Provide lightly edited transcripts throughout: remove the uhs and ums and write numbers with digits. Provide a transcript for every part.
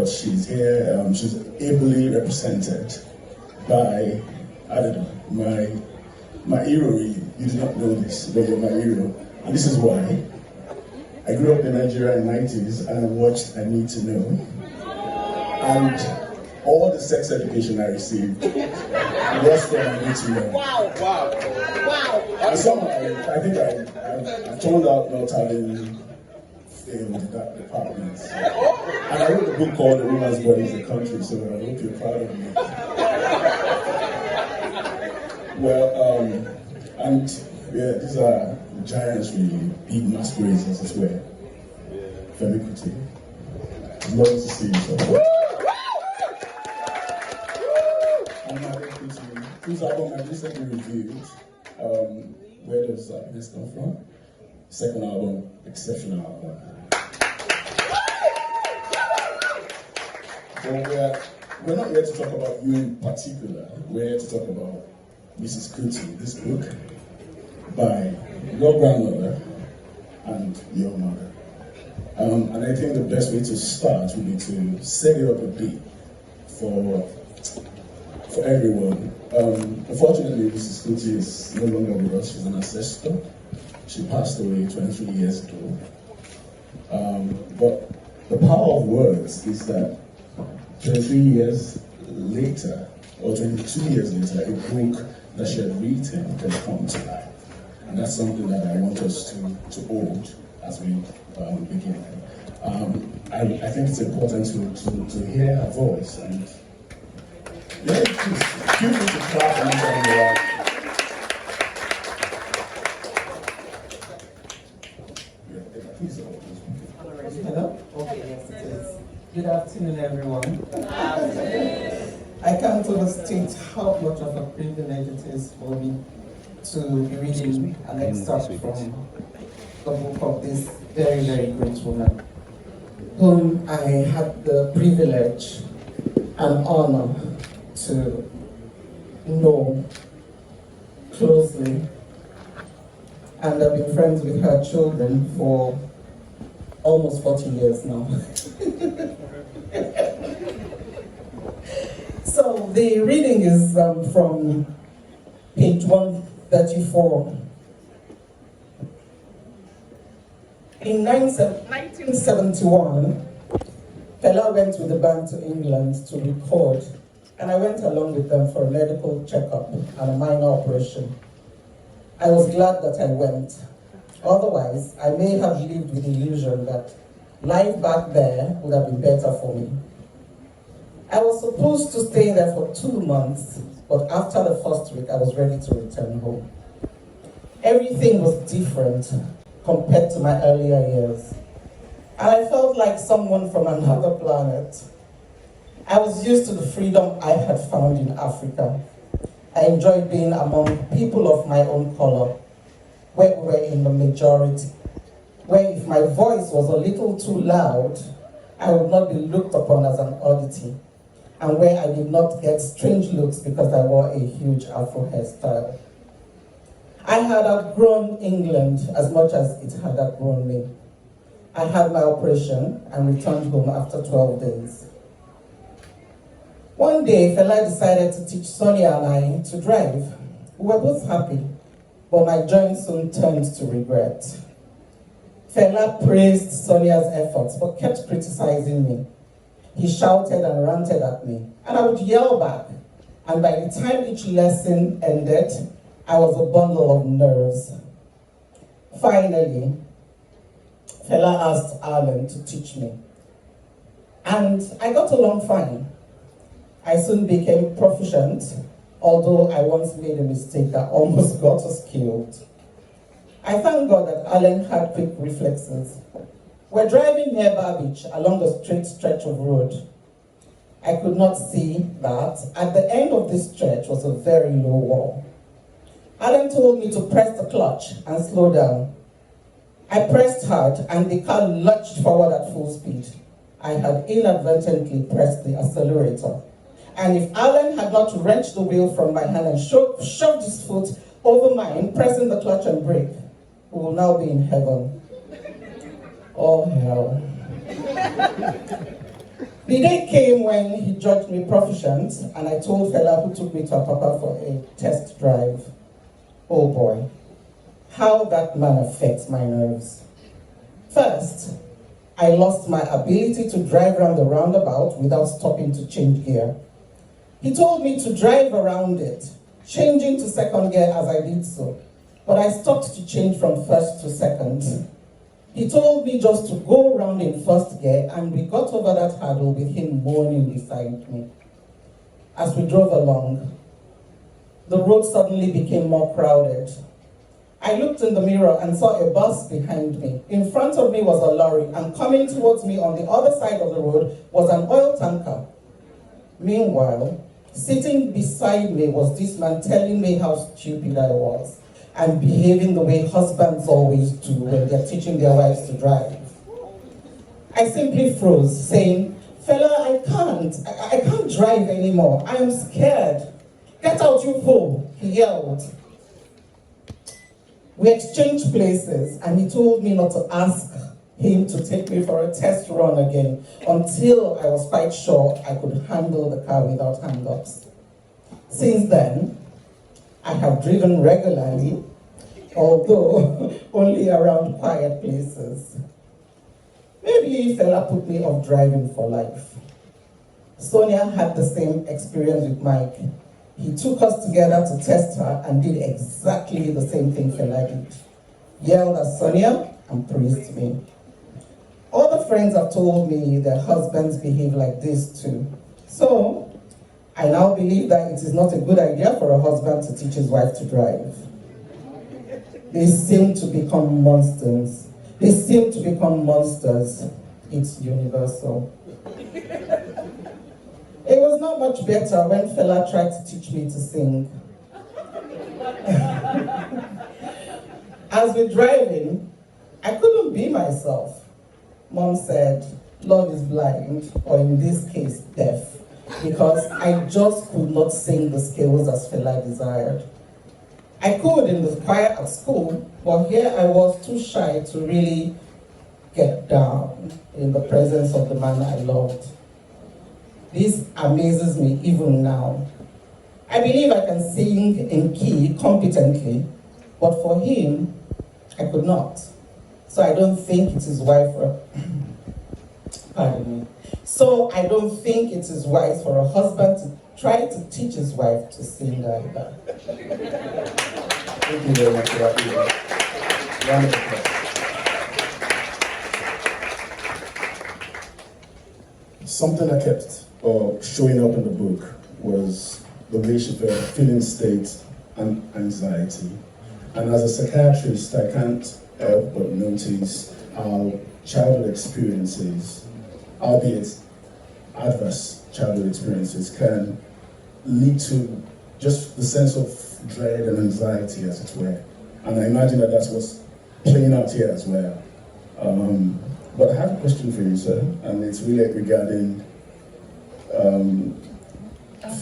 but she's here. She's ably represented by, I don't know, my hero. You do not know this, but you're my hero. And this is why. I grew up in Nigeria in the 90s and I watched I Need to Know. And all the sex education I received was from I Need to Know. Wow. And somehow, I think I turned out not having failed that department. And I wrote a book called The Woman's Body is a Country, so I hope you're proud of me. Well, and yeah, these are giants really, big masquerades as well. Femi Kuti. Love to see you, sir. And Femi Kuti, whose album I recently reviewed, Where Does Happiness Come From? Second album, exceptional album. But we're not here to talk about you in particular. We're here to talk about Mrs. Kuti, this book by your grandmother and your mother. And I think the best way to start would be to set it up a bit for everyone. Unfortunately, Mrs. Kuti is no longer with us. She's an ancestor. She passed away 23 years ago. But the power of words is that 23 years later, or 22 years later, a book that she had written can come to life. And that's something that I want us to hold as we begin. I think it's important to hear her voice. And yeah, feel free to clap and Hello? Okay, yes it is. Good afternoon, everyone. I can't overstate how much of a privilege it is for me to be reading an excerpt from the book of this very, very great woman, whom I had the privilege and honor to know closely, and I've been friends with her children for almost 40 years now. So the reading is from page 134. In 1971, Fela went with the band to England to record, and I went along with them for a medical checkup and a minor operation. I was glad that I went. Otherwise, I may have lived with the illusion that life back there would have been better for me. I was supposed to stay there for 2 months, but after the first week, I was ready to return home. Everything was different compared to my earlier years. And I felt like someone from another planet. I was used to the freedom I had found in Africa. I enjoyed being among people of my own color, where we were in the majority, where if my voice was a little too loud, I would not be looked upon as an oddity, and where I did not get strange looks because I wore a huge Afro hairstyle. I had outgrown England as much as it had outgrown me. I had my operation and returned home after 12 days. One day, Fela decided to teach Sonia and I to drive. We were both happy, but my journey soon turned to regret. Fela praised Sonia's efforts, but kept criticizing me. He shouted and ranted at me, and I would yell back. And by the time each lesson ended, I was a bundle of nerves. Finally, Fela asked Alan to teach me. And I got along fine. I soon became proficient, although I once made a mistake that almost got us killed. I thank God that Alan had quick reflexes. We're driving near Babbage along a straight stretch of road. I could not see that at the end of this stretch was a very low wall. Alan told me to press the clutch and slow down. I pressed hard and the car lurched forward at full speed. I had inadvertently pressed the accelerator. And if Alan had not wrenched the wheel from my hand and shoved his foot over mine, pressing the clutch and brake, we will now be in heaven. Oh, hell. The day came when he judged me proficient, and I told Fela, who took me to Apapa for a test drive. Oh boy, how that man affects my nerves. First, I lost my ability to drive around the roundabout without stopping to change gear. He told me to drive around it, changing to second gear as I did so, but I stopped to change from first to second. He told me just to go around in first gear, and we got over that hurdle with him moaning beside me. As we drove along, the road suddenly became more crowded. I looked in the mirror and saw a bus behind me. In front of me was a lorry, and coming towards me on the other side of the road was an oil tanker. Meanwhile, sitting beside me was this man telling me how stupid I was and behaving the way husbands always do when they're teaching their wives to drive. I simply froze, saying, "Fella, I can't drive anymore. I am scared. Get out, you fool," he yelled. We exchanged places, and he told me not to ask him to take me for a test run again until I was quite sure I could handle the car without hang-ups. Since then, I have driven regularly, although only around quiet places. Maybe Fela put me off driving for life. Sonia had the same experience with Mike. He took us together to test her and did exactly the same thing Fela did. Yelled at Sonia and praised me. Other friends have told me their husbands behave like this too. So, I now believe that it is not a good idea for a husband to teach his wife to drive. They seem to become monsters. It's universal. It was not much better when Fela tried to teach me to sing. As we're driving, I couldn't be myself. Mom said, "Love is blind," or in this case, deaf, because I just could not sing the scales as Fela desired. I could in the choir at school, but here I was too shy to really get down in the presence of the man I loved. This amazes me even now. I believe I can sing in key competently, but for him, I could not. So I don't think it is wise for, So I don't think it is wise for a husband to try to teach his wife to sing either. Thank you very much for that. Round of applause. Something that kept showing up in the book was the way she felt, feeling state and anxiety. And as a psychiatrist, I can't help but notice how childhood experiences, albeit adverse childhood experiences, can lead to just the sense of dread and anxiety, as it were. And I imagine that that's what's playing out here as well. But I have a question for you, sir, and it's really regarding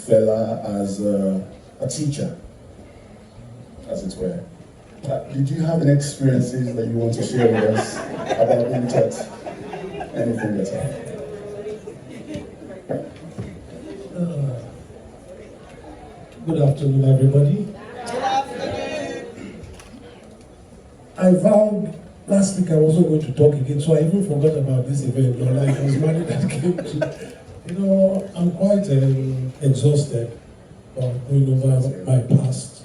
Fela as a teacher, as it were. Did you have any experiences that you want to share with us about being taught anything at all? Good afternoon, everybody. Good afternoon. I vowed last week I wasn't going to talk again, so I even forgot about this event. Your life was money that came to. I'm quite exhausted going over my past.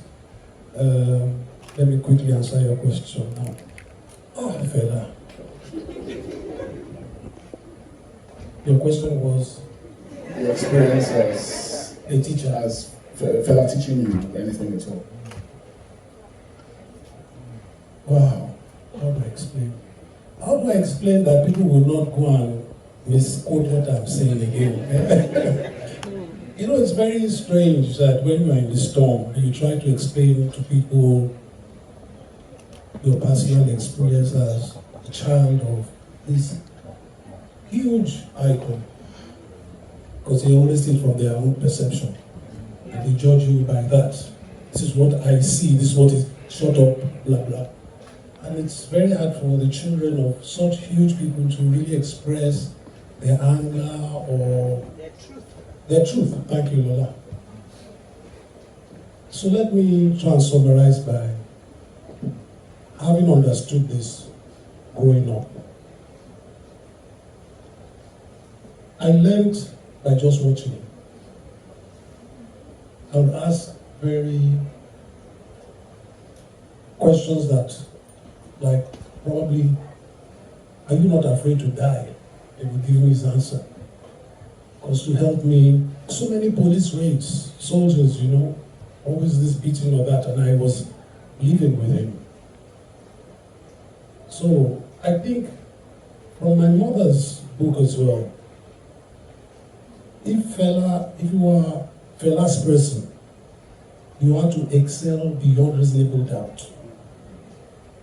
Let me quickly answer your question now. Oh, Fela. Your question was? Your experience as a teacher. As Fela teaching you anything at all? Wow. How do I explain? How do I explain that people will not go and misquote what I'm saying again? It's very strange that when you are in the storm and you try to explain to people your personal experience as a child of this huge icon, because they always think from their own perception and they judge you by that. This is what I see, this is what is, shut up, blah, blah. And it's very hard for the children of such huge people to really express their anger or their truth. Thank you, Lola. So let me try and summarize by having understood this growing up. I learned by just watching him. I would ask very questions that, like, probably, are you not afraid to die? He would give me his answer. Because to help me, so many police raids, soldiers, always this beating or that, and I was living with him. So I think from my mother's book as well, if you are Fela's person, you have to excel beyond reasonable doubt.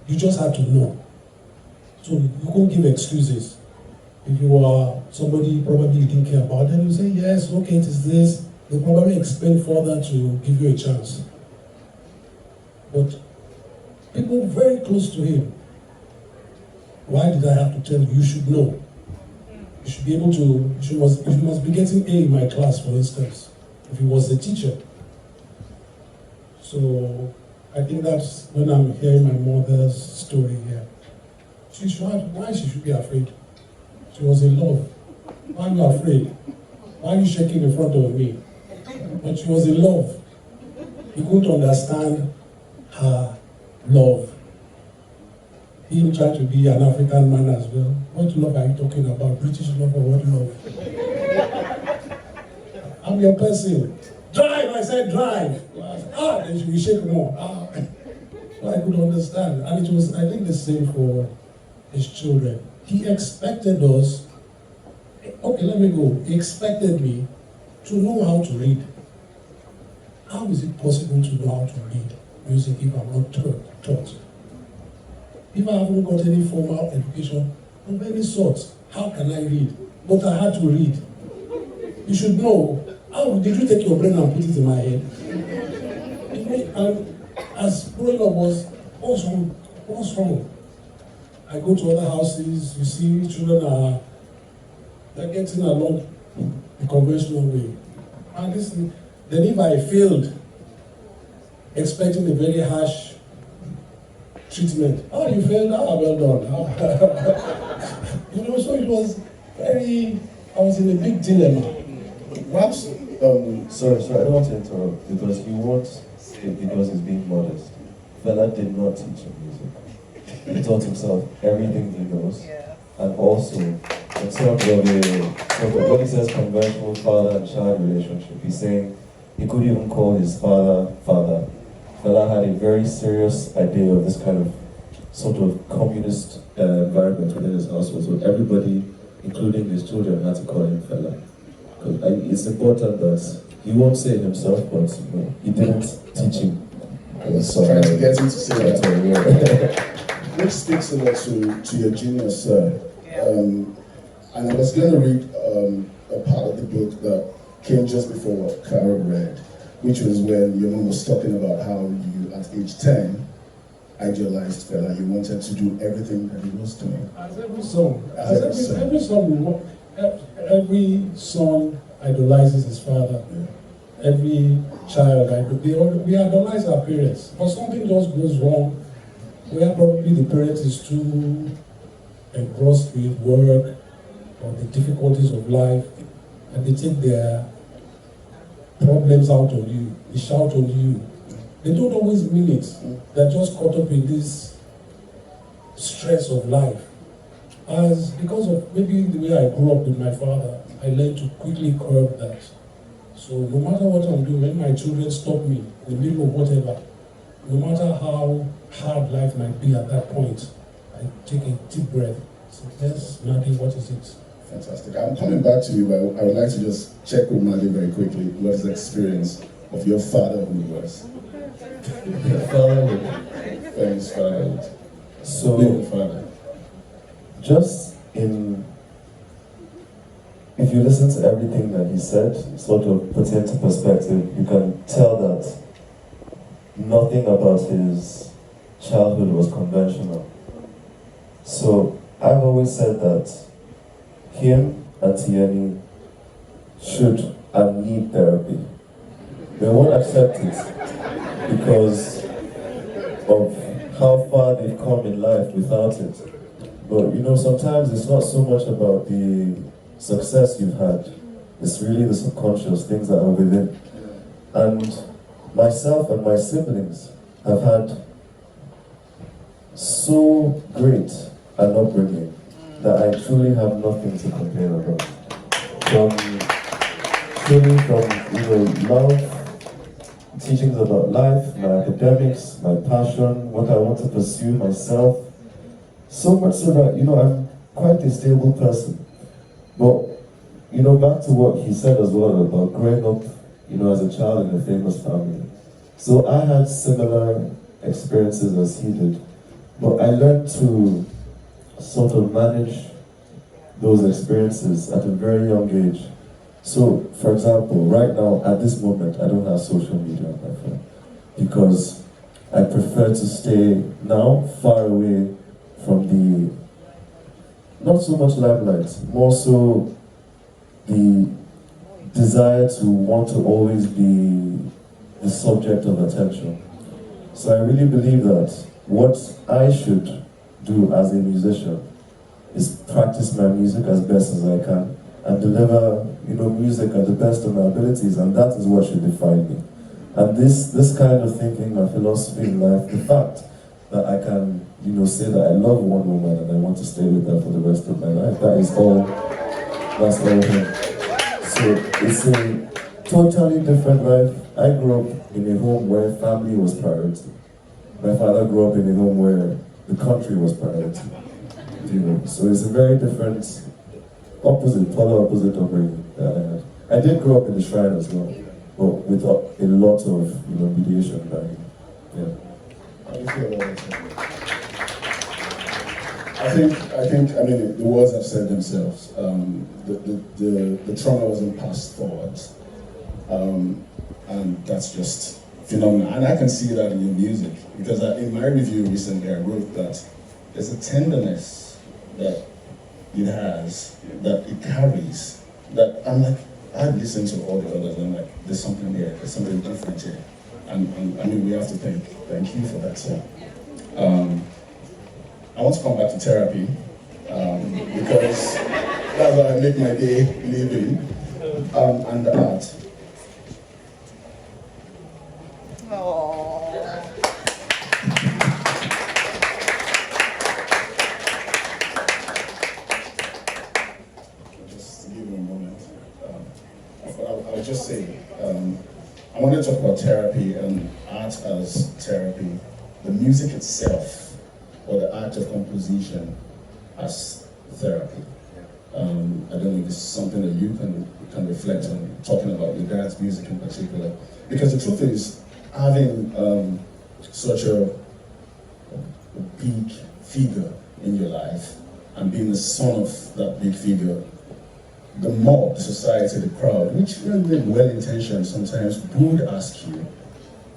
You just have to know. So you can't give excuses. If you are somebody probably you didn't care about, then you say, yes, okay, it is this. They probably explain further to give you a chance. But people very close to him, why did I have to tell you? You should know. You should be able to, you must be getting A in my class, for instance, if he was a teacher. So I think that's when I'm hearing my mother's story here. Why she should be afraid? She was in love. Why are you afraid? Why are you shaking in front of me? But she was in love. He couldn't understand her love. He tried to be an African man as well. What love are you talking about? British love or what love? I'm your person. Drive, I said drive. Then she will shake more. So I could understand. And it was, I think, the same for his children. He expected us, okay, let me go. He expected me to know how to read. How is it possible to know how to read music if I'm not taught? If I haven't got any formal education of any sort, how can I read? But I had to read. You should know, how did you take your brain and put it in my head? And as growing up was, what's wrong? I go to other houses, you see children they're getting along the conventional way. And then if I failed, expecting a very harsh treatment, you failed, well done. So it was I was in a big dilemma. Perhaps, sorry, I don't want to interrupt, because you won't say because he's being modest. Fela did not teach him music. He taught himself everything he knows, and also, in terms of when he says conventional father and child relationship, he's saying he could even call his father. Fela had a very serious idea of this kind of sort of communist environment within his household, so everybody, including his children, had to call him Fela. It's important that he won't say it himself, but he didn't teach him. I was trying to get him to say that. Which speaks a lot to your genius, sir. And I was going to read a part of the book that came just before what Carol read, which was when your mom was talking about how you, at age 10, idealized Fela. You wanted to do everything that he was doing. As every son idolizes his father. Yeah. Every child, we idolize our parents. But something just goes wrong, where probably the parent is too engrossed with work or the difficulties of life, and they take their problems out on you, they shout on you. They don't always mean it. They're just caught up in this stress of life. Because of maybe the way I grew up with my father, I learned to quickly curb that. So no matter what I'm doing, when my children stop me in the middle of whatever, no matter how hard life might be at that point, I take a deep breath. So yes, Nadi, what is it? Fantastic. I'm coming back to you, but I would like to just check with Nadi very quickly what is the experience of your fatherhood was. Femi's fatherhood. So, Being a father. just if you listen to everything that he said, sort of put into perspective, you can tell that nothing about his childhood was conventional. So I've always said that him Auntie Annie should and need therapy. They won't accept it because of how far they've come in life without it. But sometimes it's not so much about the success you've had, it's really the subconscious things that are within. And myself and my siblings have had so great an upbringing that I truly have nothing to complain about. From love, teachings about life, my academics, my passion, what I want to pursue myself. So much so that, I'm quite a stable person. But, back to what he said as well about growing up, as a child in a famous family. So I had similar experiences as he did, but I learned to sort of manage those experiences at a very young age. So, for example, right now, at this moment, I don't have social media on my phone because I prefer to stay now far away from the, not so much limelight, more so the desire to want to always be the subject of attention. So I really believe that what I should do as a musician is practice my music as best as I can and deliver, music at the best of my abilities, and that is what should define me. And this kind of thinking, my philosophy in life, the fact that I can, say that I love one woman and I want to stay with her for the rest of my life, that's all him. So it's a totally different life. I grew up in a home where family was priority. My father grew up in a home where the country was priority. So it's a very different, polar opposite upbringing that I had. I did grow up in the shrine as well, but with a lot of mediation back. Yeah. How do you feel about it? I think, the words have said themselves. The trauma wasn't passed forward, and that's just phenomenal. And I can see that in your music, because in my review recently, I wrote that there's a tenderness that it has, that it carries, that I'm like, I've listened to all the others, and I'm like, there's something here, there's something different here. And we have to thank you for that. So, I want to come back to therapy, because that's how I make my day living, and the art. Just give me a moment. I'll just say, I want to talk about therapy and art as therapy, the music itself, or the art of composition as therapy. I don't know if this is something that you can reflect on, talking about your dad's music in particular. Because the truth is, having such a big figure in your life and being the son of that big figure, the mob, the society, the crowd, which really well-intentioned sometimes would ask you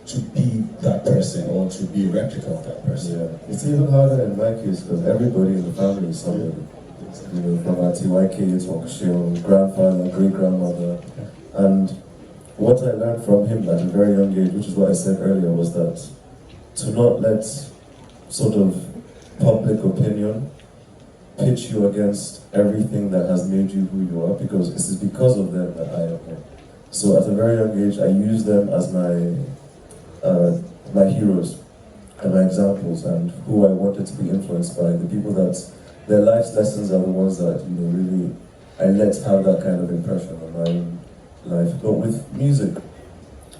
to be that person or to be a replica of that person. Yeah, it's even harder in my case because everybody in the family is somebody. From Ajayi to Okashio, grandfather, great-grandmother. And what I learned from him at a very young age, which is what I said earlier, was that to not let sort of public opinion pitch you against everything that has made you who you are, because this is because of them that I am here. So at a very young age, I used them as my heroes and my examples and who I wanted to be influenced by, the people that their life's lessons are the ones that really I let have that kind of impression on my own life. But with music,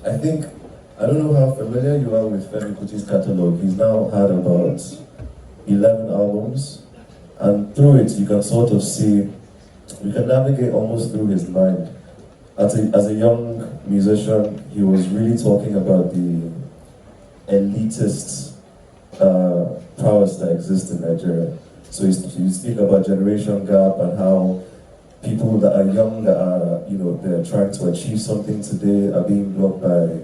I don't know how familiar you are with Femi Kuti's catalogue. He's now had about 11 albums, and through it you can sort of see, you can navigate almost through his mind. As a young musician, he was really talking about the elitist prowess that exists in Nigeria. So you speak about generation gap and how people that are young, that are, they're trying to achieve something today, are being blocked by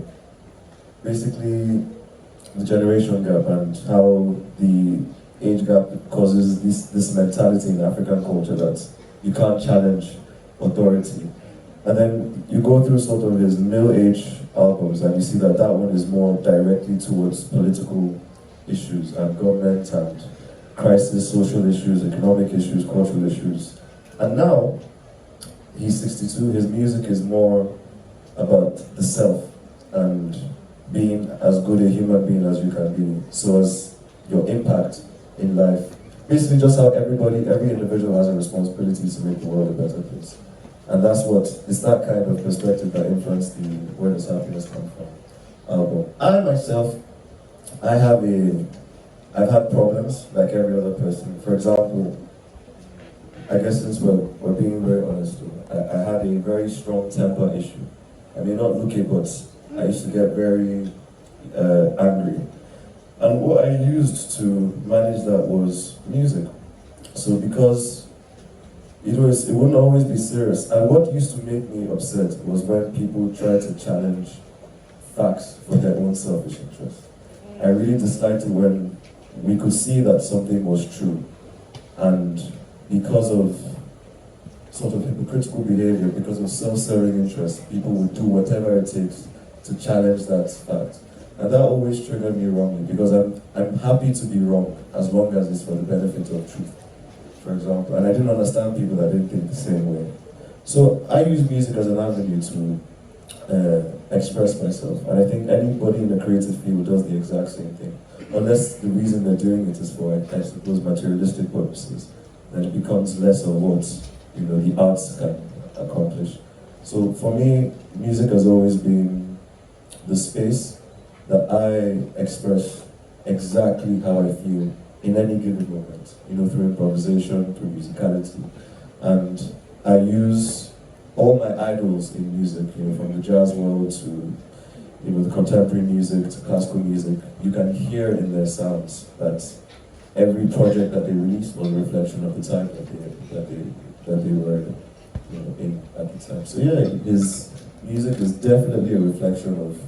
basically the generation gap, and how the age gap causes this mentality in African culture that you can't challenge authority. And then you go through sort of his middle-age albums and you see that that one is more directly towards political issues and government and crisis, social issues, economic issues, cultural issues. And now, he's 62, his music is more about the self and being as good a human being as you can be. So as your impact in life, basically just how every individual has a responsibility to make the world a better place. And that's what, it's that kind of perspective that influenced the Where Does Happiness Come From album. I myself, I've had problems like every other person. For example, I guess since we're being very honest, I had a very strong temper issue. I may not look it, but I used to get very angry. And what I used to manage that was music. So because it wouldn't always be serious. And what used to make me upset was when people tried to challenge facts for their own selfish interest. I really disliked it when we could see that something was true. And because of sort of hypocritical behavior, because of self-serving interest, people would do whatever it takes to challenge that fact. And that always triggered me wrongly, because I'm happy to be wrong as long as it's for the benefit of truth, for example. And I didn't understand people that didn't think the same way. So I use music as an avenue to express myself. And I think anybody in the creative field does the exact same thing. Unless the reason they're doing it is for, I suppose, materialistic purposes, then it becomes less of what the arts can accomplish. So for me, music has always been the space that I express exactly how I feel in any given moment, through improvisation, through musicality. And I use all my idols in music, from the jazz world to the contemporary music to classical music. You can hear in their sounds that every project that they released was a reflection of the time that they were in at the time. So yeah, his music is definitely a reflection of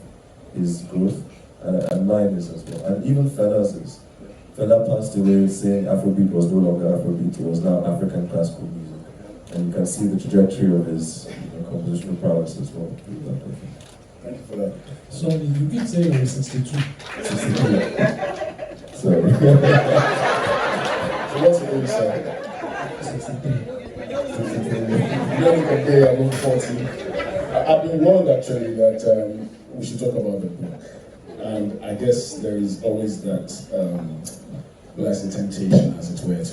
his growth, and mine is as well. And even Fela's is. Fela passed away saying Afrobeat was no longer Afrobeat, it was now African classical music. And you can see the trajectory of his compositional prowess as well. Thank you for that. So you keep saying I'm 62. 62. Sorry. So what's the age side? 63. Let me compare above 40. I've been warned actually that we should talk about the book. And I guess there is always that, let's say, temptation, as it were,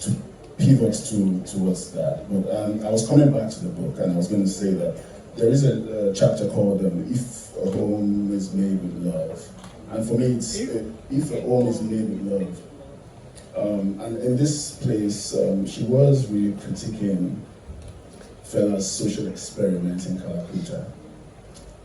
to pivot towards that. But I was coming back to the book, and I was going to say that there is a chapter called If a Home is Made with Love. And for me, it's If a Home is Made with Love. And in this place, she was really critiquing Fela's social experiment in Calcutta.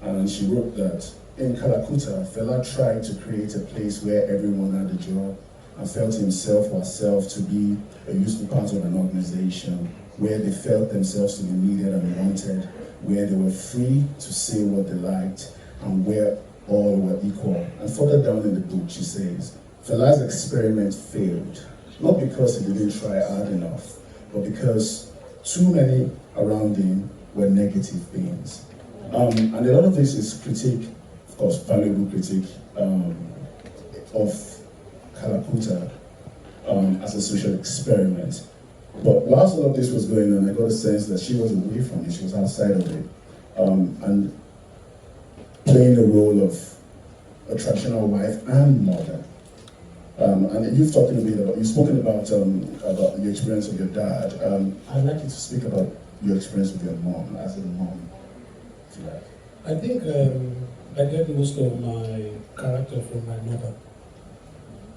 And she wrote that in Calcutta, Fela tried to create a place where everyone had a job and felt himself or herself to be a useful part of an organization, where they felt themselves to be needed and wanted, where they were free to say what they liked, and where all were equal. And further down in the book, she says, Fela's experiment failed, not because he didn't try hard enough, but because too many around him were negative beings. And a lot of this is critique, of course, valuable critique of Calcutta as a social experiment. But whilst all of this was going on, I got a sense that she was away from it, she was outside of it, and playing the role of a traditional wife and mother. And you've spoken about your experience with your dad. I'd like you to speak about your experience with your mom, as a mom, if you like. I think I get most of my character from my mother,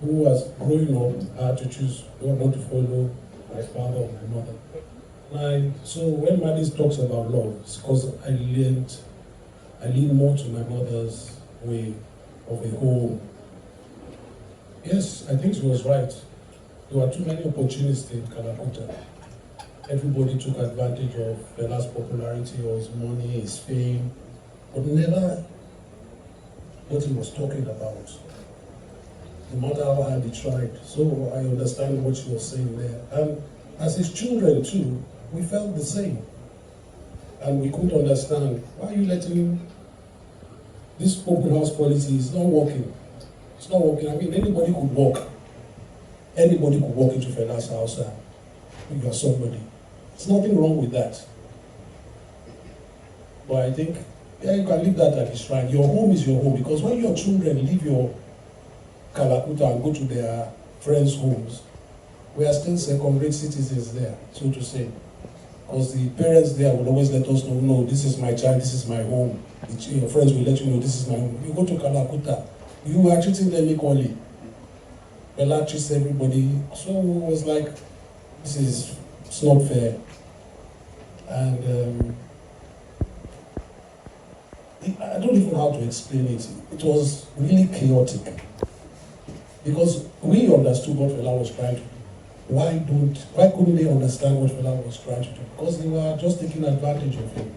who was growing up, had to choose who I want to follow, my father or my mother. So when Madis talks about love, it's because I lean more to my mother's way of a home. Yes, I think she was right. There were too many opportunities in Calcutta. Everybody took advantage of Fela's popularity or his money, his fame, but never what he was talking about, no matter how hard he tried. So I understand what she was saying there. And as his children too, we felt the same. And we couldn't understand, why are you letting this open house policy is not working? It's not working. I mean, anybody could walk. Anybody could walk into Fela's house and you are somebody. There's nothing wrong with that. But I think, yeah, you can leave that at the shrine. Your home is your home, because when your children leave your Kalakuta and go to their friends' homes, we are still second-rate citizens there, so to say. Because the parents there will always let us know, no, this is my child, this is my home. Your friends will let you know, this is my home. You go to Kalakuta, you are treating them equally. Bella treats everybody. So it was like, it's not fair. And I don't even know how to explain it. It was really chaotic. Because we understood what Fela was trying to do. Why couldn't they understand what Fela was trying to do? Because they were just taking advantage of him.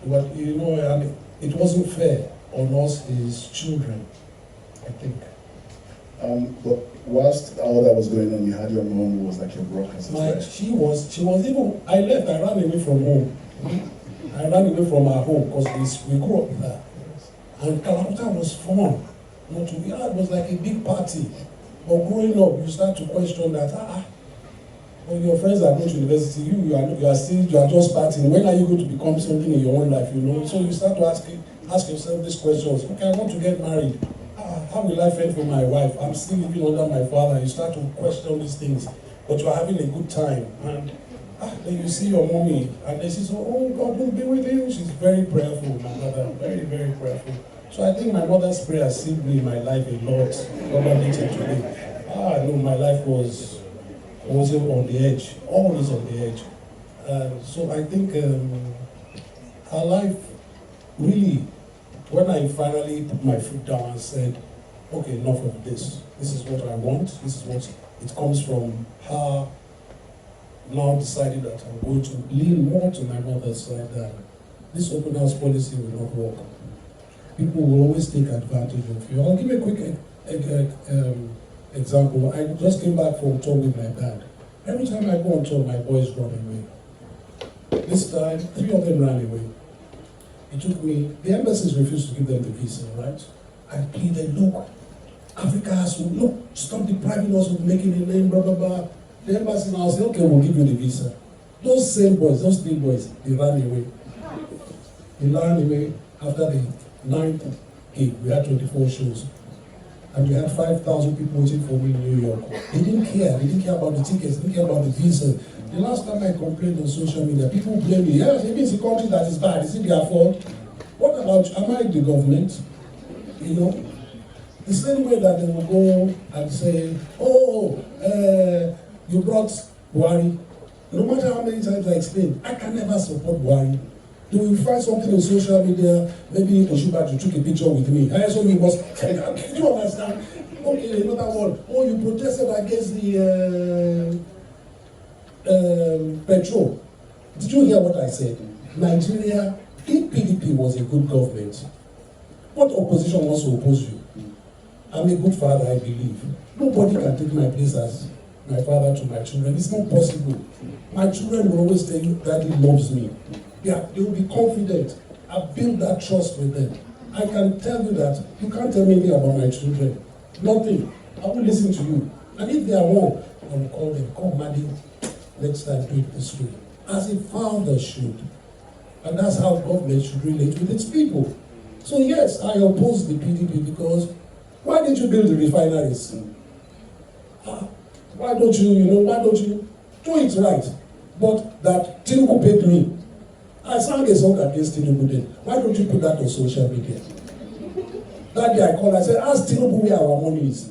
But, and it wasn't fair on us, his children, I think. But whilst all that was going on, you had your mom who was like your brother. She was even, I left, I ran away from home. I ran away from our home because we grew up with her. And Kalakuta was fun. It was like a big party. But growing up, you start to question that, when your friends are going to university, you are just partying. When are you going to become something in your own life, So you start to ask yourself these questions. Okay, I want to get married. How will I fend for my wife? I'm still living under my father. You start to question these things. But you are having a good time. And then you see your mommy, and then she says, oh, God will be with you. She's very prayerful, my mother. Very, very prayerful. So I think my mother's prayer saved me in my life a lot. Probably till today. No, my life was on the edge. Always on the edge. So I think her life really, when I finally put my foot down and said, okay, enough of this. This is what I want. This is what it comes from her now decided that I'm going to lean more to my mother's side than this open house policy will not work. People will always take advantage of you. I'll give you a quick example. I just came back from tour with my band. Every time I go on tour, my boys run away. This time, 3 of them ran away. It took me, the embassies refused to give them the visa, right? I pleaded, look, Africa has to, look, stop depriving us of making a name, blah, blah, blah. The embassy now said, okay, we'll give you the visa. Those same boys, those 3 boys, they ran away. They ran away after the 9th gig. We had 24 shows. And we had 5,000 people waiting for me in New York. They didn't care. They didn't care about the tickets. They didn't care about the visa. The last time I complained on social media, people blame me. Yes, maybe it's a country that is bad. Is it their fault? What about, am I the government? The same way that they will go and say, oh, you brought Buhari. No matter how many times I explain, I can never support Buhari. They will find something on social media, maybe Oshubaju took a picture with me. I also mean, can you understand? Okay, another one. Oh, you protested against the petrol. Did you hear what I said? Nigeria, if PDP was a good government, what opposition wants to oppose you? I'm a good father, I believe. Nobody can take my place as my father to my children. It's not possible. My children will always tell you, Daddy loves me. Yeah, they will be confident. I've built that trust with them. I can tell you that you can't tell me anything about my children. Nothing. I will listen to you. And if they are wrong, I will call them. Come, Maddie, next time do it this way. As a father should. And that's how government should relate with its people. So yes, I oppose the PDP because why did you build the refineries? Why don't you do it right? But that Tinubu paid me. I sang a song against Tinubu then. Why don't you put that on social media? That day I called, I said, ask Tinubu where our money is.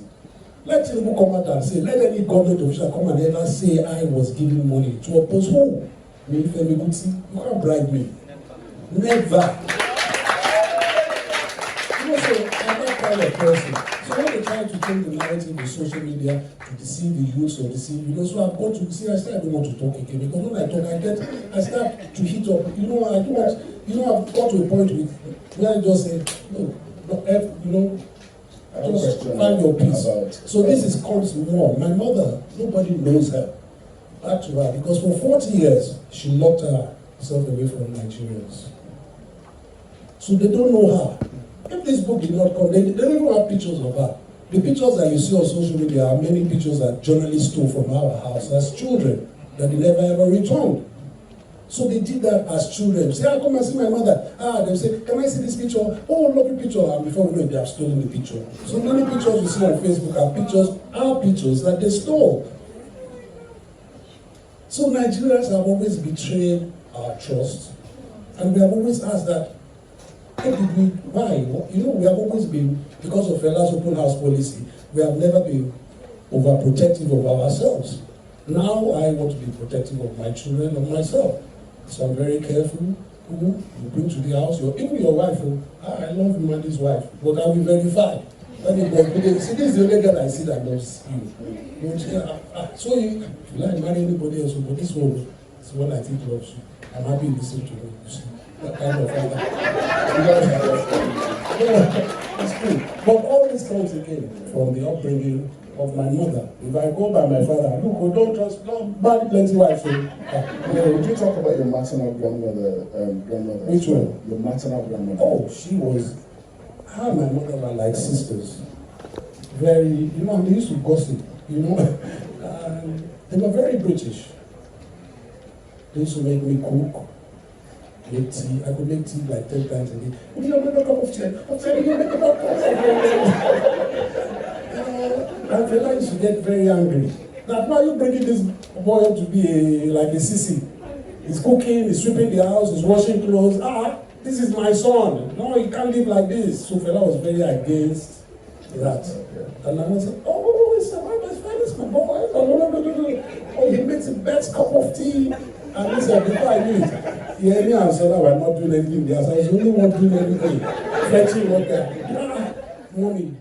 Let Tinubu come out and say, let any government official come and ever say I was giving money to oppose who? Me, Femi Kuti. You can't bribe me. Never. So I'm that kind of person. So when they try to change the narrative in social media to deceive the youths or deceive, so I've got to see, I still don't want to talk again because when I talk, I start to hit up. I've got to a point where I just say, just find your peace. So this comes more. My mother, nobody knows her. Back to her, because for 40 years, she locked her herself away from Nigerians. So they don't know her. If this book did not come, they don't even have pictures of her. The pictures that you see on social media are many pictures that journalists stole from our house as children that they never ever returned. So they did that as children. Say, come and see my mother. They say, can I see this picture? Oh, lovely picture. And before we know it, they have stolen the picture. So many pictures you see on Facebook are pictures that they stole. So Nigerians have always betrayed our trust. And we have always asked that, why? We have always been, because of Fela's open house policy, we have never been overprotective of ourselves. Now I want to be protective of my children and myself. So I'm very careful who you bring to the house. Even your wife, I love him and his wife, but can we verify? See, this is the only girl I see that loves you. So if you like marry anybody else, but this one is the one I think loves you. I'm happy to listen to him. You see, that kind of father. It's cool. But all this comes again from the upbringing of my mother. If I go by my father, look, don't marry plenty wives. Would you talk about your maternal grandmother? Which one? Your maternal grandmother. Oh, she was. Her and my mother were like sisters. Very, they used to gossip, and they were very British. They used to make me cook, make tea. I could make tea like 10 times a day. Would you make a cup of tea? I'm saying, you make a cup of tea. And Fela used to get very angry. That why are you bringing this boy up to be like a sissy? He's cooking, he's sweeping the house, he's washing clothes. This is my son. No, you can't live like this. So Fela was very against that. And I was like, it's my boy. Oh, he makes the best cup of tea. And he said, before I knew it, me and Sarah were not doing anything. I was only one doing everything. Fetching water. Mommy.